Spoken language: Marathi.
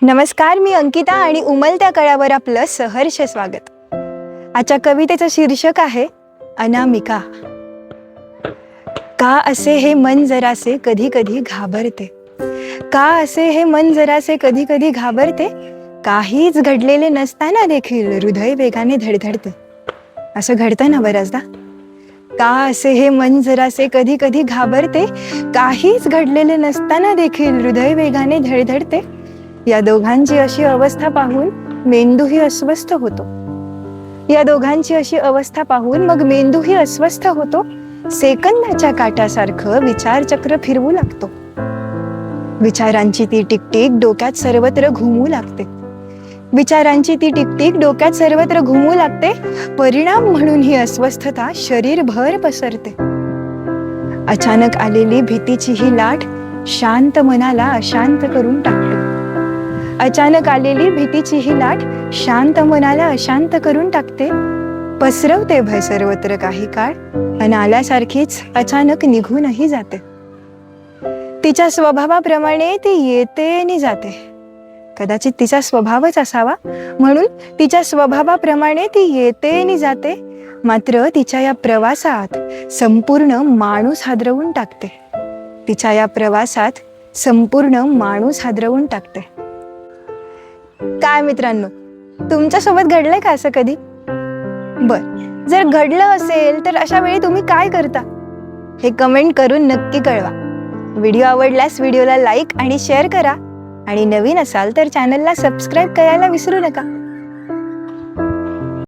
नमस्कार, मी अंकिता आणि उमलत्या कळ्यावर आपलं सहर्ष स्वागत. आजच्या कवितेचं शीर्षक आहे अनामिका. का असे हे मन जरासे कधी कधी घाबरते, का असे हे मन जरासे कधी कधी घाबरते, काहीच घडलेले नसताना देखील हृदय वेगाने धडधडते. असं घडतं ना बऱ्याचदा. का असे हे मन जरासे कधी कधी घाबरते, काहीच घडलेले नसताना देखील हृदय वेगाने धडधडते. या दोघांची अशी अवस्था पाहून मेंदूही अस्वस्थ होतो. या दोघांची अशी अवस्था पाहून मग मेंदूही अस्वस्थ होतो. सेकंदाच्या काट्यासारखं विचारचक्र फिरवू लागतो. विचारांची ती टिकटिक डोक्यात सर्वत्र घुमू लागते. विचारांची ती टिकटिक डोक्यात सर्वत्र घुमू लागते. परिणाम म्हणून ही अस्वस्थता शरीरभर पसरते. अचानक आलेली भीतीची ही लाट शांत मनाला अशांत करून टाकते. अचानक आलेली भीतीची ही लाट शांत मनाला अशांत करून टाकते. पसरवते भय सर्वत्र काही काळ आणि आल्यासारखीच अचानक निघूनही जाते. तिच्या स्वभावाप्रमाणे ती येते आणि जाते. कदाचित तिचा स्वभावच असावा म्हणून तिच्या स्वभावाप्रमाणे ती येते आणि जाते. मात्र तिच्या या प्रवासात संपूर्ण माणूस हादरवून टाकते. तिच्या या प्रवासात संपूर्ण माणूस हादरवून टाकते. काय मित्रांनो, तुमच्यासोबत घडलंय का असं कधी? जर घडलं असेल तर अशा वेळी तुम्ही काय करता हे कमेंट करून नक्की कळवा. व्हिडिओ आवडल्यास व्हिडिओला लाईक आणि शेअर करा आणि नवीन असाल तर चॅनलला सबस्क्राईब करायला विसरू नका.